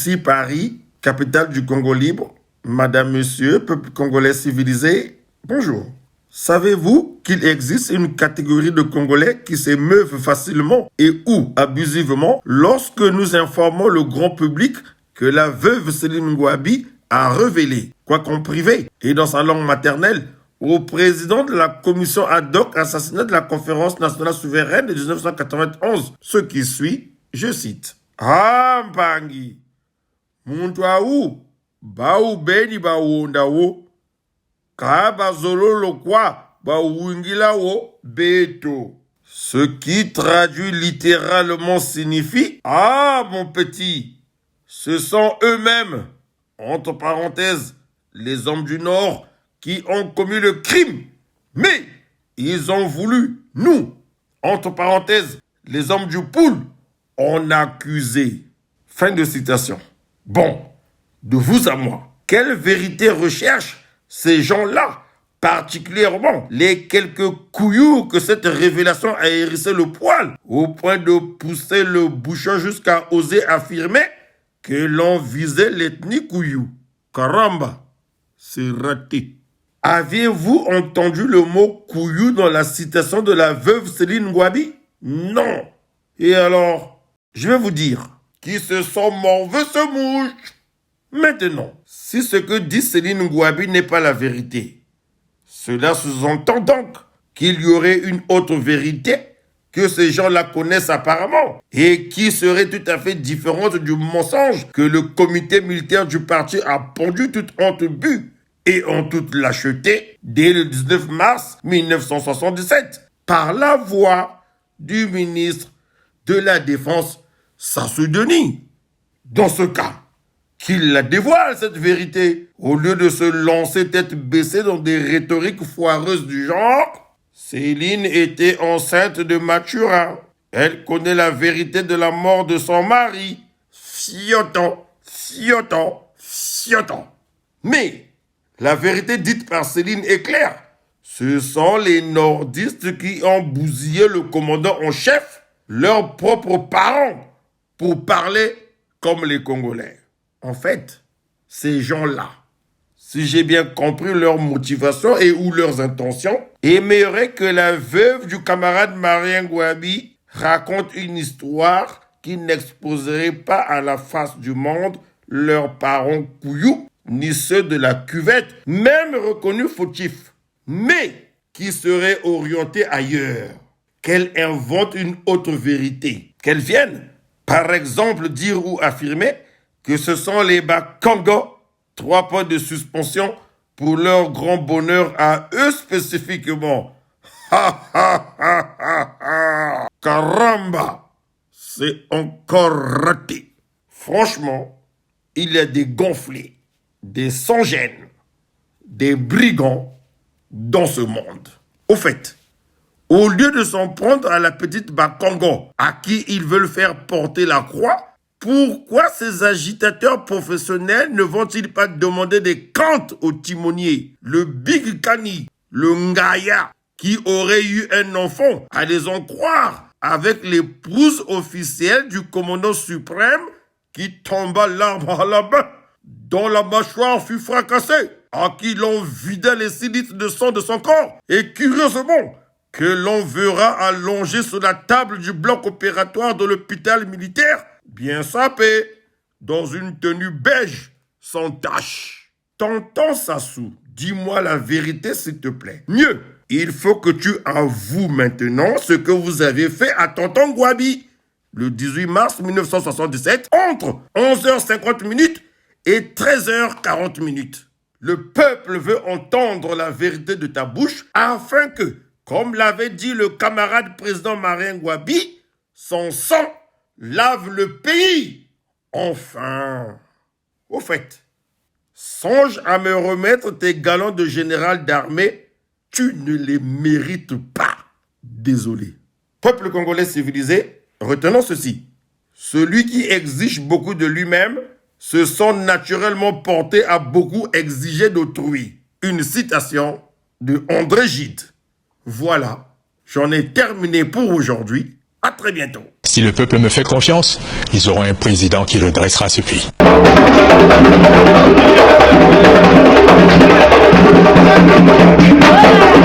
Ici Paris, capitale du Congo libre. Madame, monsieur, peuple congolais civilisé, bonjour. Savez-vous qu'il existe une catégorie de Congolais qui s'émeuvent facilement et ou abusivement lorsque nous informons le grand public que la veuve Céline Ngouabi a révélé, quoique en privé et dans sa langue maternelle, au président de la commission ad hoc assassinat de la conférence nationale souveraine de 1991, ce qui suit, je cite. Ah, Mpangi, muntu au, bau beni bauonda wo, ka bazololo kwa bauingila wo beto. Ce qui traduit littéralement signifie, ah, mon petit, ce sont eux-mêmes, entre parenthèses, les hommes du Nord, qui ont commis le crime, mais ils ont voulu, nous, entre parenthèses, les hommes du Poul, en accuser. Fin de citation. Bon, de vous à moi, quelle vérité recherchent ces gens-là, particulièrement les quelques couillous que cette révélation a hérissé le poil, au point de pousser le bouchon jusqu'à oser affirmer que l'on visait l'ethnie couillou. Caramba, c'est raté. Aviez-vous entendu le mot couillou dans la citation de la veuve Céline Ngouabi? Non. Et alors, je vais vous dire, qui se sent mauvais se mouche. Maintenant, si ce que dit Céline Ngouabi n'est pas la vérité, cela sous-entend donc qu'il y aurait une autre vérité que ces gens-là connaissent apparemment et qui serait tout à fait différente du mensonge que le comité militaire du parti a pondu toute honte but et en toute lâcheté dès le 19 mars 1977 par la voix du ministre de la Défense, Sassou Denis. Dans ce cas, qu'il la dévoile cette vérité, au lieu de se lancer tête baissée dans des rhétoriques foireuses du genre. Céline était enceinte de Mathurin. Elle connaît la vérité de la mort de son mari. Fiotant. Mais la vérité dite par Céline est claire. Ce sont les nordistes qui ont bousillé le commandant en chef, leurs propres parents, pour parler comme les Congolais. En fait, ces gens-là, si j'ai bien compris leur motivation et ou leurs intentions, aimeraient que la veuve du camarade Marien Ngouabi raconte une histoire qui n'exposerait pas à la face du monde leurs parents couillous, ni ceux de la cuvette, même reconnus fautifs, mais qui seraient orientés ailleurs. Qu'elle invente une autre vérité. Qu'elle vienne, par exemple, dire ou affirmer que ce sont les Bakongo, 3 points de suspension pour leur grand bonheur à eux spécifiquement. Caramba, c'est encore raté. Franchement, il y a des gonflés, des sans-gêne, des brigands dans ce monde. Au fait, au lieu de s'en prendre à la petite Bakongo, à qui ils veulent faire porter la croix, pourquoi ces agitateurs professionnels ne vont-ils pas demander des cantes au timonier, le Big Kani, le Ngaya, qui aurait eu un enfant, à les en croire, avec l'épouse officielle du commandant suprême qui tomba l'arbre à la main, dont la mâchoire fut fracassée, à qui l'on vida les 6 litres de sang de son corps, et curieusement, que l'on verra allongé sur la table du bloc opératoire de l'hôpital militaire, bien sapé, dans une tenue beige, sans tache. Tonton Sassou, dis-moi la vérité s'il te plaît. Mieux, il faut que tu avoues maintenant ce que vous avez fait à tonton Ngouabi, le 18 mars 1977, entre 11h50 et 13h40. Le peuple veut entendre la vérité de ta bouche afin que, comme l'avait dit le camarade président Marien Ngouabi, son sang lave le pays. Enfin. Au fait, songe à me remettre tes galons de général d'armée. Tu ne les mérites pas. Désolé. Peuple congolais civilisé, retenons ceci. Celui qui exige beaucoup de lui-même se sent naturellement porté à beaucoup exiger d'autrui. Une citation de André Gide. Voilà, j'en ai terminé pour aujourd'hui. À très bientôt. Si le peuple me fait confiance, ils auront un président qui redressera ce pays.